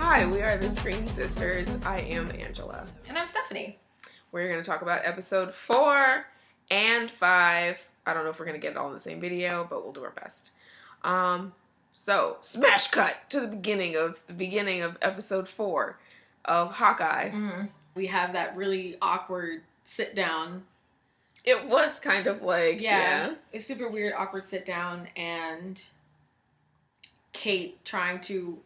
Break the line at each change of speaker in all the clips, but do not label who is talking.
Hi, we are the Screen Sisters. I am Angela.
And I'm Stephanie.
We're going to talk about episode 4 and 5. I don't know if we're going to get it all in the same video, but we'll do our best. So, smash cut to the beginning of episode 4 of Hawkeye.
Mm-hmm. We have that really awkward sit down.
It was kind of like, yeah.
It's super weird, awkward sit down, and Kate trying to,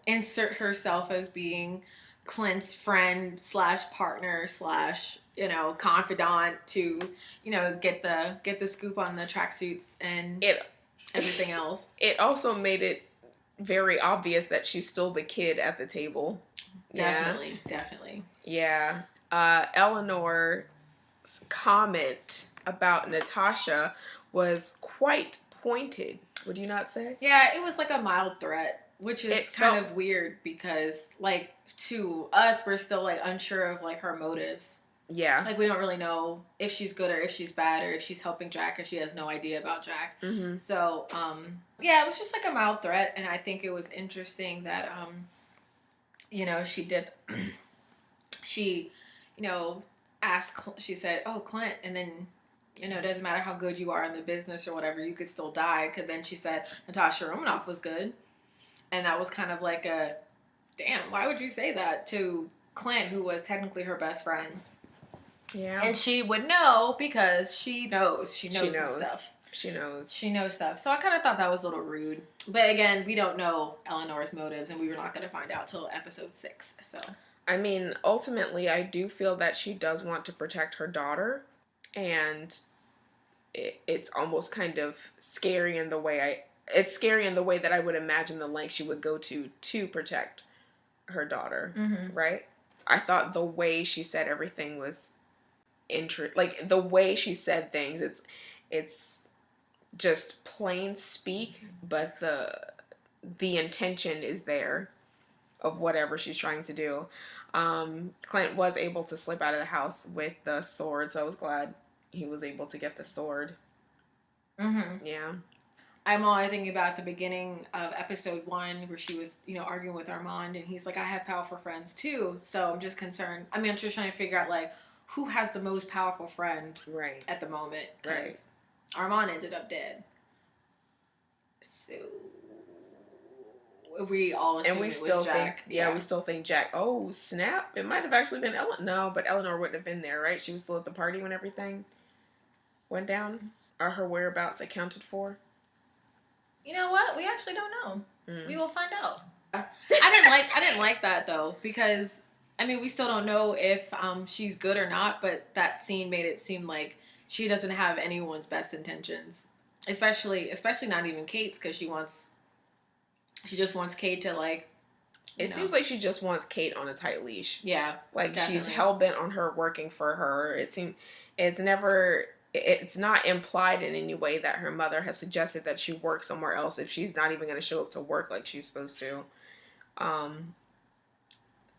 insert herself as being Clint's friend / partner / confidant to, get the scoop on the tracksuits and everything else.
It also made it very obvious that she's still the kid at the table.
Definitely.
Yeah. Eleanor's comment about Natasha was quite pointed. Would you not say?
Yeah, it was like a mild threat, which is kind of weird because, to us, we're still, unsure of, her motives.
Yeah.
We don't really know if she's good or if she's bad or if she's helping Jack or she has no idea about Jack.
Mm-hmm.
So, it was just, a mild threat, and I think it was interesting that, she did, she, asked, she said, "Oh, Clint," and then, it doesn't matter how good you are in the business or whatever, you could still die. Because then she said Natasha Romanoff was good. And that was kind of like a, damn, why would you say that to Clint, who was technically her best friend?
Yeah.
And she would know because she knows. She knows stuff.
She knows.
She knows stuff. So I kind of thought that was a little rude. But again, we don't know Eleanor's motives, and we were not going to find out till episode 6. So,
I mean, ultimately, I do feel that she does want to protect her daughter. And it's almost kind of scary in the way that I would imagine the length she would go to protect her daughter, right? I thought the way she said everything was the way she said things, it's just plain speak, but the intention is there of whatever she's trying to do. Clint was able to slip out of the house with the sword, so I was glad he was able to get the sword.
Mm-hmm.
Yeah.
I'm always thinking about the beginning of episode 1 where she was, arguing with Armand, and he's like, I have powerful friends too. So I'm just concerned. I mean, I'm just trying to figure out, who has the most powerful friend at the moment.
Right.
Armand ended up dead. So we all assume it was Jack.
We still think Jack. Oh, snap. It might have actually been Eleanor. No, but Eleanor wouldn't have been there, right? She was still at the party when everything went down? Are her whereabouts accounted for?
You know what? We actually don't know. We will find out. I didn't like that though, because we still don't know if she's good or not, but that scene made it seem like she doesn't have anyone's best intentions. Especially not even Kate's, because she just wants Kate to
It seems like she just wants Kate on a tight leash.
Yeah. Definitely.
She's hell bent on her working for her. It's not implied in any way that her mother has suggested that she work somewhere else if she's not even going to show up to work like she's supposed to.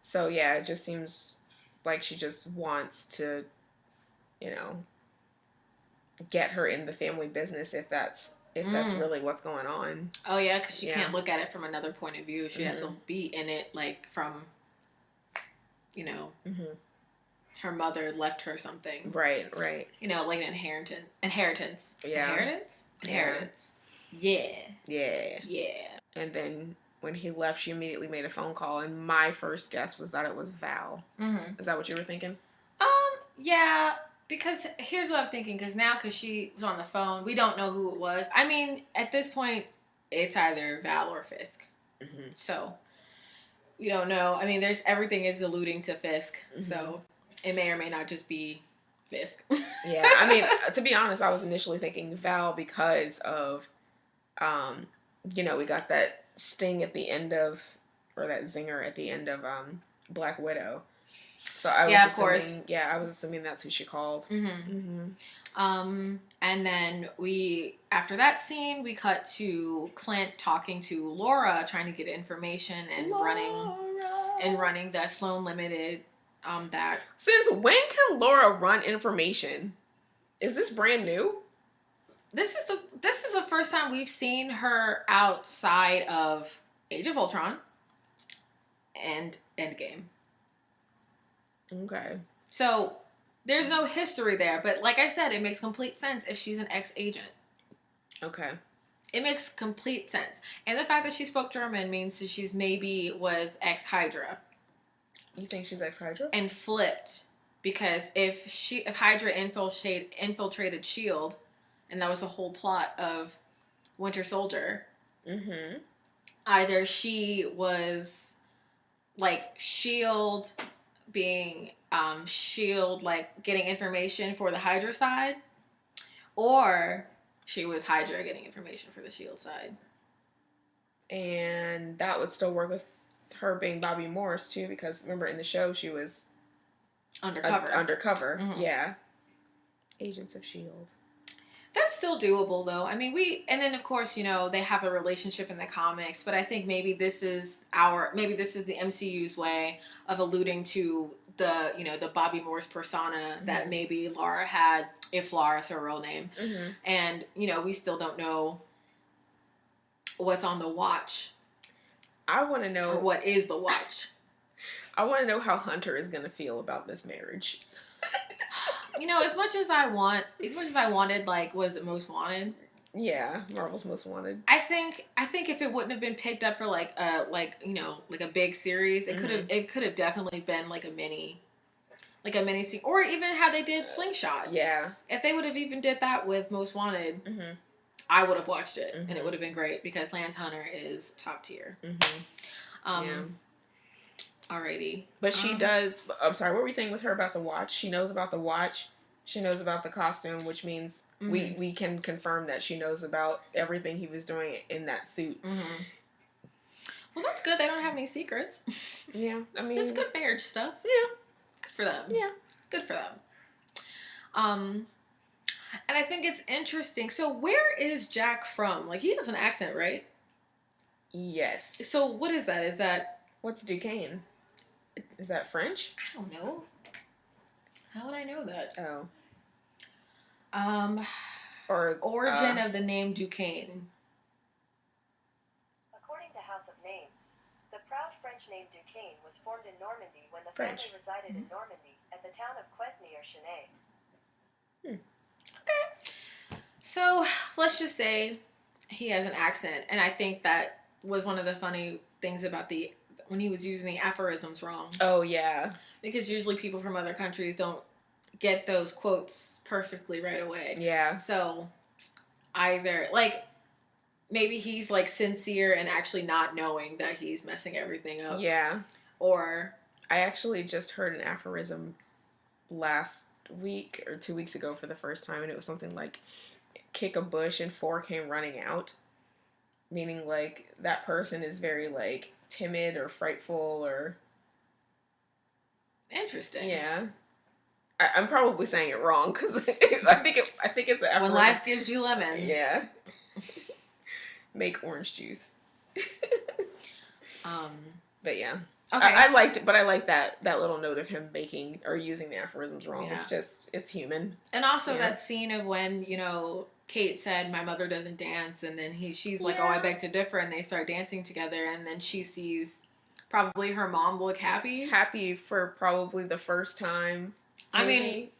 So yeah, it just seems like she just wants to, get her in the family business if that's really what's going on.
Oh yeah, because she can't look at it from another point of view. She has to be in it from, her mother left her something.
Right.
Like an inheritance.
Yeah.
Inheritance. Yeah.
And then when he left, she immediately made a phone call, and my first guess was that it was Val.
Mm-hmm.
Is that what you were thinking?
Yeah, because here's what I'm thinking, because she was on the phone, we don't know who it was. I mean, at this point, it's either Val or Fisk.
Mm-hmm.
So, we don't know. I mean, everything is alluding to Fisk, so it may or may not just be Fisk.
Yeah, I mean, to be honest, I was initially thinking Val because of, we got that sting at the end of, or that zinger at the end of Black Widow. So I was assuming that's who she called.
Mm-hmm. And then after that scene, we cut to Clint talking to Laura, trying to get information and running the Sloan Limited. That
since when can Laura run information? Is this brand new?
This is the first time we've seen her outside of Age of Ultron. and Endgame.
Okay.
So there's no history there, but like I said, it makes complete sense if she's an ex-agent.
Okay.
It makes complete sense. And the fact that she spoke German means that she's maybe was ex-Hydra.
You think she's ex-Hydra?
And flipped. Because if Hydra infiltrated S.H.I.E.L.D., and that was the whole plot of Winter Soldier,
mm-hmm.
either she was like S.H.I.E.L.D. being S.H.I.E.L.D. like getting information for the Hydra side, or she was Hydra getting information for the S.H.I.E.L.D. side.
And that would still work with her being Bobby Morse too, because remember in the show she was
undercover.
Mm-hmm. Yeah. Agents of S.H.I.E.L.D.
That's still doable, though. I mean, and then of course, they have a relationship in the comics, but I think maybe this is the MCU's way of alluding to the Bobby Morse persona that
mm-hmm.
maybe Laura had, if Laura's her real name.
Mm-hmm.
And, we still don't know what's on the watch.
I want to know.
Or what is the watch.
I want to know how Hunter is going to feel about this marriage.
As much as I wanted, like, was it Most Wanted?
Yeah, Marvel's Most Wanted.
I think if it wouldn't have been picked up for like a big series, it could have definitely been like a mini scene, or even how they did Slingshot.
Yeah.
If they would have even did that with Most Wanted,
mm-hmm.
I would have watched it,
mm-hmm.
and it would have been great because Lance Hunter is top tier.
Mm-hmm.
Yeah. Alrighty.
But she does. I'm sorry. What were you saying with her about the watch? She knows about the watch. She knows about the costume, which means we can confirm that she knows about everything he was doing in that suit.
Mm-hmm. Well, that's good. They don't have any secrets.
Yeah, I mean,
it's good marriage stuff.
Yeah,
good for them.
Yeah,
good for them. And I think it's interesting. So, where is Jack from? Like, he has an accent, right?
Yes.
So, what is that? Is that
what's Duquesne? Is that French?
I don't know. How would I know that?
Oh.
Or origin of the name Duquesne.
According to House of Names, the proud French name Duquesne was formed in Normandy when the
French.
family resided in Normandy at the town of Quesny or Chenet.
Okay. So let's just say he has an accent, and I think that was one of the funny things about when he was using the aphorisms wrong.
Oh, yeah.
Because usually people from other countries don't get those quotes perfectly right away.
Yeah.
So either, like, maybe he's, like, sincere and actually not knowing that he's messing everything up.
Yeah.
Or
I actually just heard an aphorism last week or 2 weeks ago for the first time, and it was something like, kick a bush and 4 came running out. Meaning, like, that person is very, like, timid or frightful or...
Interesting.
Yeah. I'm probably saying it wrong because I think it's an
when life gives you lemons.
Yeah. Make orange juice. But yeah.
Okay.
I liked it, but I like that little note of him making or using the aphorisms wrong.
Yeah.
It's human.
And also that scene of when, Kate said, my mother doesn't dance, and then she's like, oh, I beg to differ, and they start dancing together, and then she sees probably her mom look happy.
Happy for probably the first time. Maybe.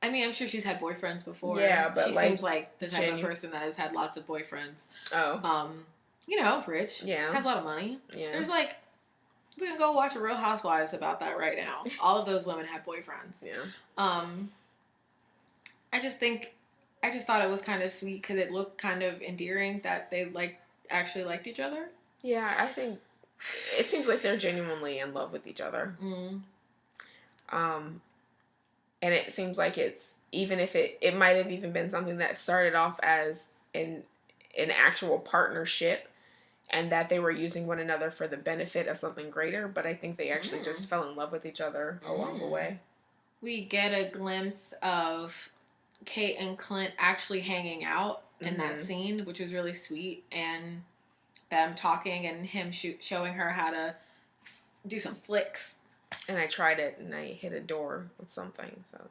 I mean, I'm sure she's had boyfriends before.
Yeah, but
she seems like the type of person that has had lots of boyfriends.
Oh.
Rich.
Yeah.
Has a lot of money.
Yeah.
There's like, we can go watch a Real Housewives about that right now. All of those women have boyfriends.
Yeah.
I just thought it was kind of sweet because it looked kind of endearing that they actually liked each other.
Yeah, I think it seems like they're genuinely in love with each other. And it seems like it's, even if it might have even been something that started off as an actual partnership and that they were using one another for the benefit of something greater, but I think they actually just fell in love with each other along the way.
We get a glimpse of Kate and Clint actually hanging out in that scene, which was really sweet, and them talking and him showing her how to do some flicks.
And I tried it, and I hit a door with something, so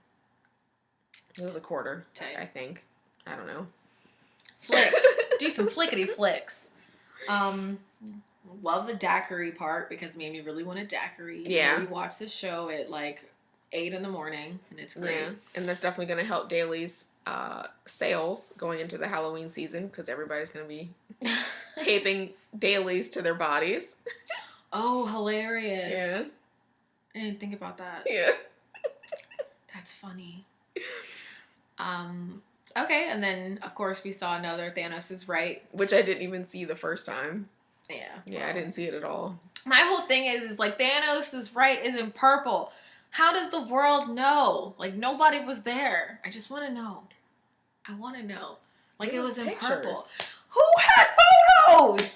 it was a quarter, I think. I don't know.
Flicks. Do some flickety flicks. Love the daiquiri part because it made me really want a daiquiri.
Yeah.
We watch this show at like 8 in the morning, and it's great.
Yeah, and that's definitely going to help Daly's sales going into the Halloween season because everybody's going to be taping dailies to their bodies.
Oh, hilarious.
Yeah.
I didn't think about that.
Yeah.
That's funny. Okay, and then of course we saw another Thanos is right.
Which I didn't even see the first time.
Yeah.
Yeah, well, I didn't see it at all.
My whole thing is like Thanos is right is in purple. How does the world know? Like nobody was there. I just want to know. I want to know. Like it was in purple. Who had photos?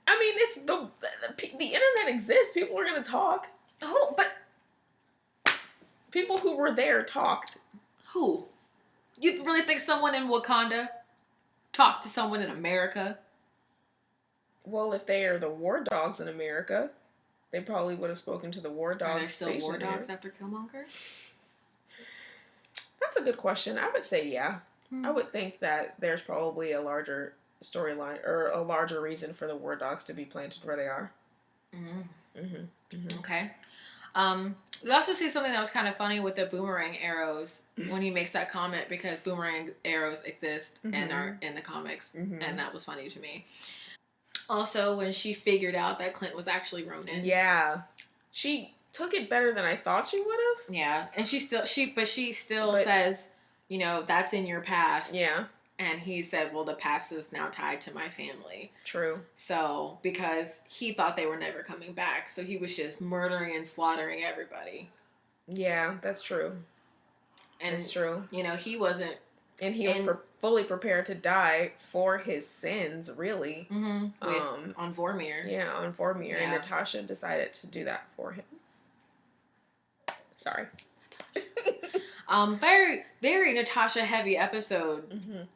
I mean, it's the internet exists. People are gonna talk.
Who? But
people who were there talked.
Who? You really think someone in Wakanda talked to someone in America?
Well, if they are the war dogs in America, they probably would have spoken to the war dogs.
Are there still war dogs after Killmonger?
That's a good question. I would say yeah. I would think that there's probably a larger storyline or a larger reason for the war dogs to be planted where they are.
Okay. We also see something that was kind of funny with the boomerang arrows when he makes that comment because boomerang arrows exist and are in the comics, and that was funny to me. Also, when she figured out that Clint was actually Ronin.
Yeah. She took it better than I thought she would have.
Yeah. And she still says, you know, that's in your past.
Yeah.
And he said, well, the past is now tied to my family.
True.
So, because he thought they were never coming back. So he was just murdering and slaughtering everybody.
Yeah, that's true.
And,
that's true.
You know, he wasn't...
And he was fully prepared to die for his sins, really.
On Vormir.
Yeah, on Vormir. Yeah. And Natasha decided to do that for him. Sorry.
Very, very Natasha heavy episode.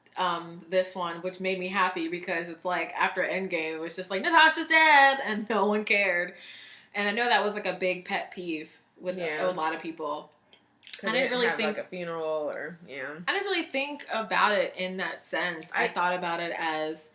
This one, which made me happy because it's like after Endgame, it was just like Natasha's dead, and no one cared. And I know that was like a big pet peeve with a lot of people.
I didn't really think like a funeral or
I didn't really think about it in that sense. I thought about it as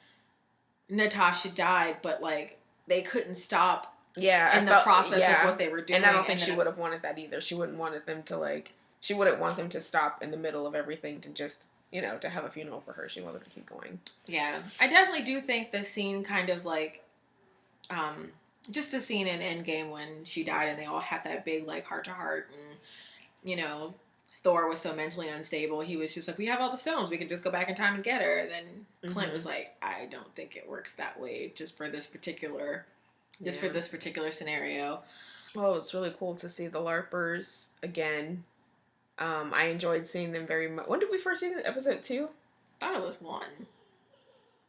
Natasha died, but like they couldn't stop.
Yeah,
in the process of what they were doing,
and I don't think she would have wanted that either. She wouldn't wanted them to like. She wouldn't want them to stop in the middle of everything to just, you know, to have a funeral for her. She wanted to keep going. Yeah.
I definitely do think the scene kind of like, just the scene in Endgame when she died and they all had that big like heart to heart and, you know, Thor was so mentally unstable. He was just like, we have all the stones. We can just go back in time and get her. And then Clint was like, I don't think it works that way just for this particular, for this particular scenario.
Well, it's really cool to see the LARPers again. I enjoyed seeing them very much. When did we first see them? Episode 2?
I thought it was 1.
I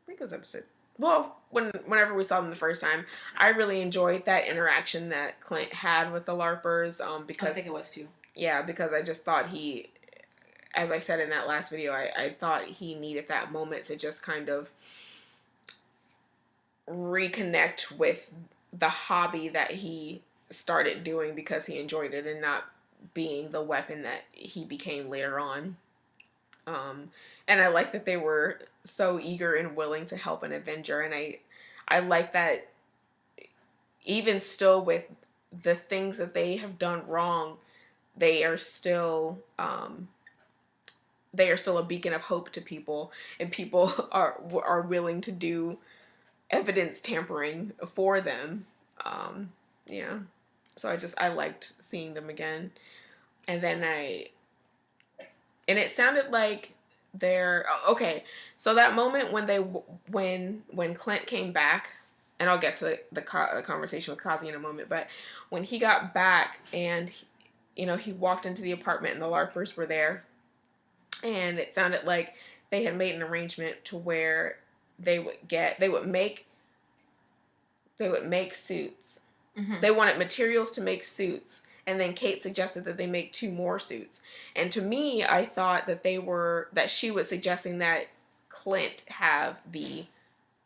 think it was episode... Well, whenever we saw them the first time, I really enjoyed that interaction that Clint had with the LARPers. Because
I think it was 2.
Yeah, because I just thought he... As I said in that last video, I thought he needed that moment to just kind of reconnect with the hobby that he started doing because he enjoyed it and not being the weapon that he became later on. And I like that they were so eager and willing to help an Avenger, and I like that even still with the things that they have done wrong, they are still a beacon of hope to people, and people are willing to do evidence tampering for them. Yeah. So I liked seeing them again. And then it sounded like okay. So that moment when Clint came back, and I'll get to the conversation with Kazi in a moment, but when he got back and, he walked into the apartment and the LARPers were there, and it sounded like they had made an arrangement to where they would make suits. They wanted materials to make suits, and then Kate suggested that they make 2 more suits. And to me, I thought that she was suggesting that Clint have the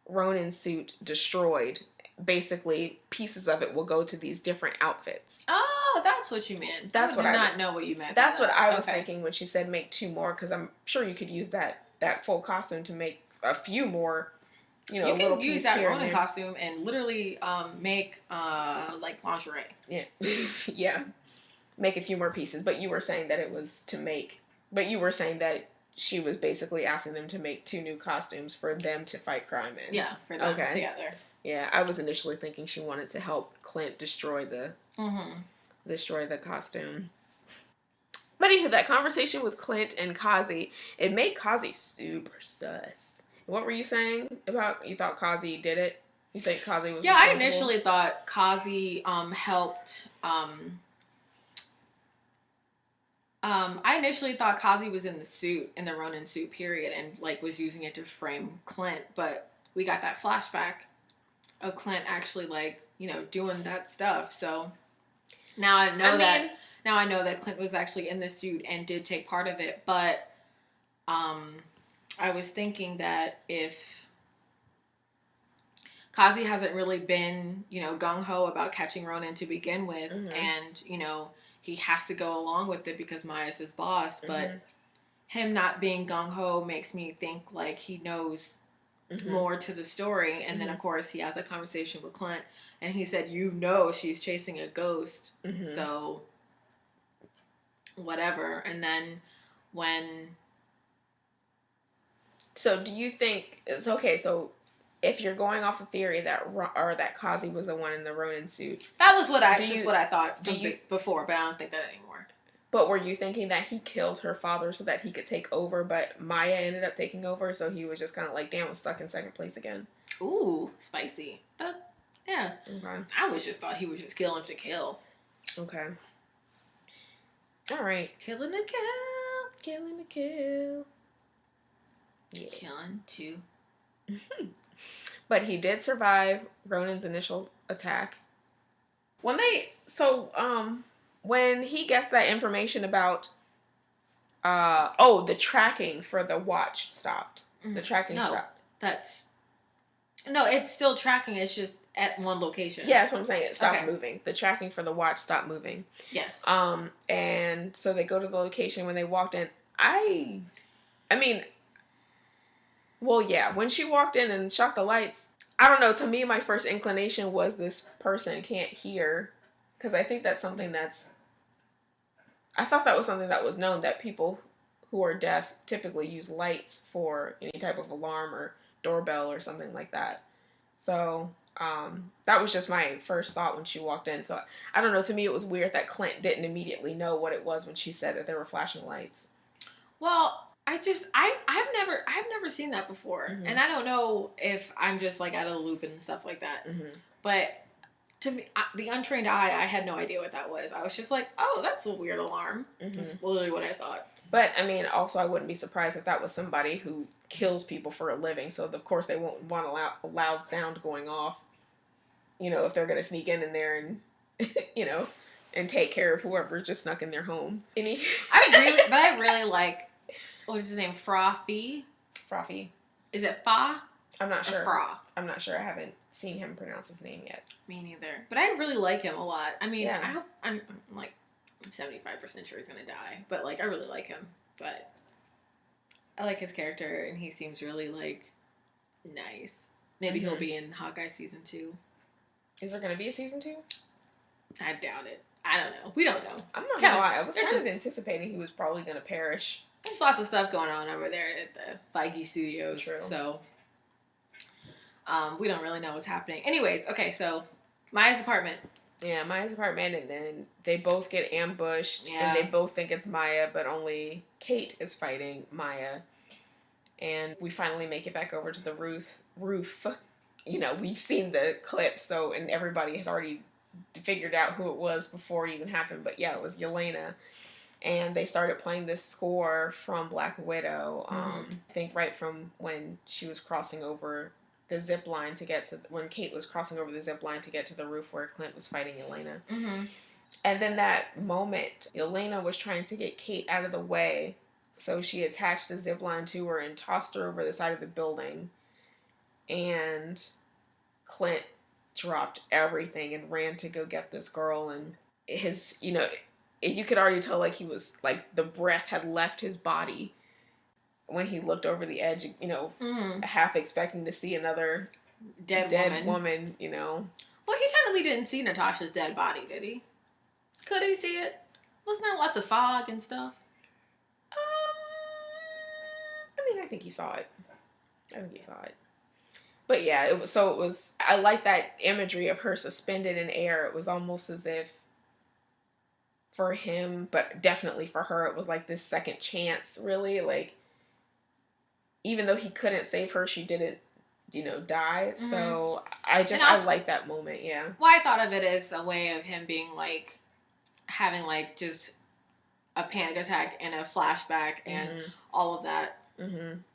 Ronin suit destroyed. Basically, pieces of it will go to these different outfits.
Oh, that's what you meant. I did not know what you meant.
That's what I was thinking when she said make 2 more, because I'm sure you could use that full costume to make a few more you know,
You
a little
can use
piece
that
here and
Ronin
there.
costume and literally make like lingerie.
Yeah. Yeah. Make a few more pieces. But you were saying that it was to make, but you were saying that she was basically asking them to make 2 new costumes for them to fight crime in.
Yeah, for them together.
Yeah, I was initially thinking she wanted to help Clint destroy the costume. But anyway, that conversation with Clint and Kazi, it made Kazi super sus. What were you saying about, you thought Kazi did it? You think Kazi was
Yeah,
responsible?
I initially thought Kazi helped. I initially thought Kazi was in the suit, in the Ronin suit, period, and like was using it to frame Clint. But we got that flashback of Clint actually, like, you know, doing that stuff. So now I know that Clint was actually in the suit and did take part of it. But I was thinking that if Kazi hasn't really been, you know, gung-ho about catching Ronin to begin with, and, you know, he has to go along with it because Maya's his boss, but him not being gung-ho makes me think like he knows more to the story. And then, of course, he has a conversation with Clint, and he said, you know, she's chasing a ghost, so whatever. And then when...
So do you think... It's okay, so... If you're going off the theory that Kazi was the one in the Ronin suit,
that was what I thought before, but I don't think that anymore.
But were you thinking that he killed her father so that he could take over, but Maya ended up taking over, so he was just kind of like, damn, I'm stuck in second place again?
Ooh, spicy. But yeah,
okay.
I was just thought he was just killing to kill.
Okay. All right.
Killing to kill.
Killing to kill.
Yeah. Killing to.
But he did survive Ronin's initial attack. When he gets that information about, the tracking for the watch stopped. The tracking stopped.
It's still tracking. It's just at one location.
Yeah, that's what I'm saying. It stopped moving. The tracking for the watch stopped moving.
Yes.
And so they go to the location. When they walked in, when she walked in and shot the lights, I don't know, to me, my first inclination was this person can't hear, because I think that's something I thought that was something that was known, that people who are deaf typically use lights for any type of alarm or doorbell or something like that. So, that was just my first thought when she walked in. So, I don't know, to me it was weird that Clint didn't immediately know what it was when she said that there were flashing lights.
Well, I've never seen that before, and I don't know if I'm just like out of the loop and stuff like that. But to me, the untrained eye, I had no idea what that was. I was just like, oh, that's a weird alarm. That's literally what I thought.
But I mean, also, I wouldn't be surprised if that was somebody who kills people for a living. So of course they won't want a loud sound going off. You know, if they're gonna sneak in there and you know, and take care of whoever just snuck in their home.
I really like. What is his name? Frothy? Is it Fa?
I'm not sure.
Fra?
I'm not sure. I haven't seen him pronounce his name yet.
Me neither. But I really like him a lot. I mean,
yeah.
I hope I'm 75% sure he's gonna die. But like, I really like him. But I like his character, and he seems really like nice. Maybe he'll be in Hawkeye season 2.
Is there gonna be a season 2?
I doubt it. I don't know. We don't know.
I'm not gonna lie. I was kind of anticipating he was probably gonna perish.
There's lots of stuff going on over there at the Feige Studios.
True.
So, we don't really know what's happening. Anyways, okay, so Maya's apartment.
Yeah, Maya's apartment, and then they both get ambushed, and they both think it's Maya, but only Kate is fighting Maya. And we finally make it back over to the roof. You know, we've seen the clip, and everybody had already figured out who it was before it even happened. But yeah, it was Yelena. And they started playing this score from Black Widow, I think right from when she was crossing over the zip line when Kate was crossing over the zip line to get to the roof where Clint was fighting Yelena. And then that moment, Yelena was trying to get Kate out of the way, so she attached the zip line to her and tossed her over the side of the building. And Clint dropped everything and ran to go get this girl, and you could already tell, like, he was, like, the breath had left his body. when he looked over the edge,
Mm-hmm.
half expecting to see another
Dead
woman,
Well, he technically didn't see Natasha's dead body, did he? Could he see it? Wasn't there lots of fog and stuff?
I think he saw it. But yeah, it was, I like that imagery of her suspended in air. It was almost as if for him, but definitely for her, it was like this second chance, really. Like, even though he couldn't save her, she didn't, die.
Mm-hmm.
So I like that moment, yeah.
Well, I thought of it as a way of him being like, having like just a panic attack and a flashback and all of that.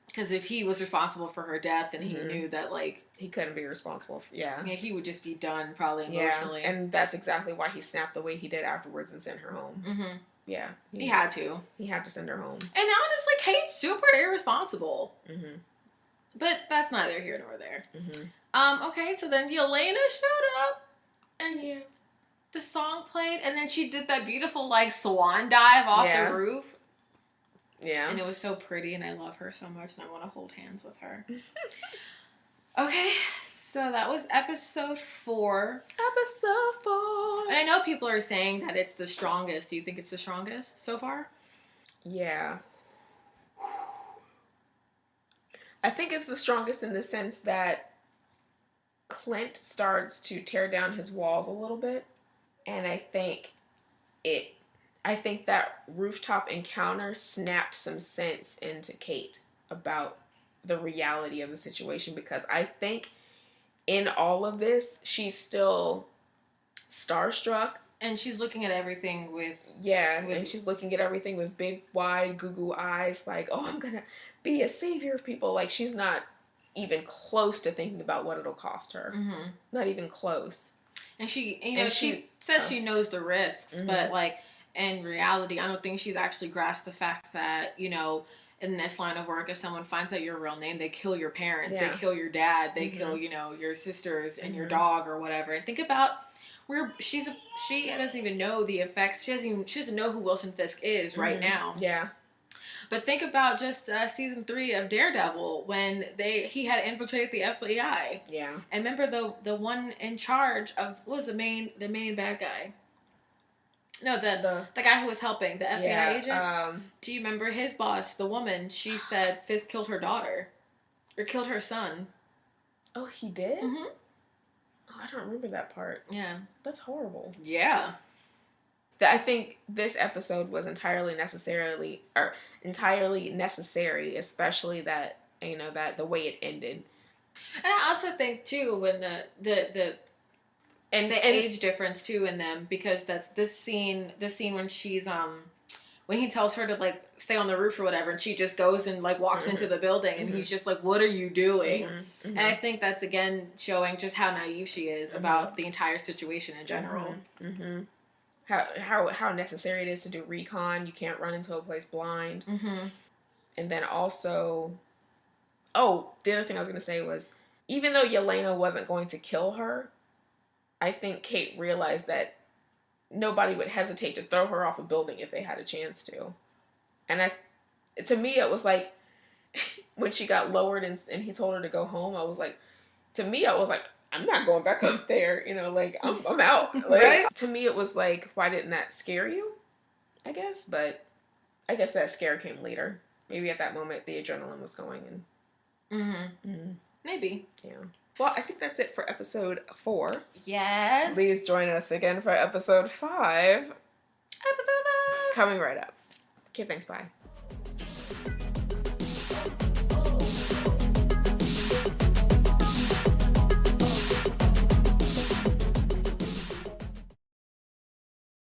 Because if he was responsible for her death, then he knew that like
he couldn't be responsible for,
he would just be done probably emotionally.
Yeah, and that's exactly why he snapped the way he did afterwards and sent her home. Yeah,
he had to.
He had to send her home.
And honestly, Kate's super irresponsible. But that's neither here nor there. Okay, so then Yelena showed up, and the song played, and then she did that beautiful like swan dive off the roof. Yeah. And it was so pretty, and I love her so much, and I want to hold hands with her. Okay, so that was episode 4.
Episode 4.
And I know people are saying that it's the strongest. Do you think it's the strongest so far?
Yeah. I think it's the strongest in the sense that Clint starts to tear down his walls a little bit. And I think that rooftop encounter snapped some sense into Kate about the reality of the situation, because I think in all of this, she's still starstruck.
And she's looking at everything with
and she's looking at everything with big, wide, goo-goo eyes, like, oh, I'm gonna be a savior of people. Like, she's not even close to thinking about what it'll cost her. Not even close.
And she, she says she knows the risks, but like, in reality, I don't think she's actually grasped the fact that, in this line of work, if someone finds out your real name, they kill your parents, they kill your dad, they kill, your sisters and your dog or whatever. And think about where she doesn't even know the effects. She doesn't know who Wilson Fisk is right now. Yeah. But think about just season 3 of Daredevil when he had infiltrated the FBI. Yeah. And remember the one in charge of, what was the main bad guy? No, the guy who was helping, the FBI agent. Do you remember his boss, the woman? She said Fisk killed her daughter. Or killed her son.
Oh, he did? Oh, I don't remember that part. Yeah. That's horrible. Yeah. I think this episode was entirely necessary, especially that, that the way it ended.
And I also think, too, when the age difference too in them, because the scene when she's when he tells her to like stay on the roof or whatever, and she just goes and like walks into the building, and he's just like, what are you doing? And I think that's again showing just how naive she is about the entire situation in general.
How necessary it is to do recon. You can't run into a place blind. And then also, the other thing I was going to say was, even though Yelena wasn't going to kill her, I think Kate realized that nobody would hesitate to throw her off a building if they had a chance to. And to me, it was like, when she got lowered and he told her to go home, I was like, I'm not going back up there, I'm out. Like, right? To me, it was like, why didn't that scare you? I guess, but I guess that scare came later. Maybe at that moment, the adrenaline was going and...
Maybe. Yeah.
Well, I think that's it for episode 4.
Yes.
Please join us again for episode 5.
Episode 5.
Coming right up. Okay, thanks, bye.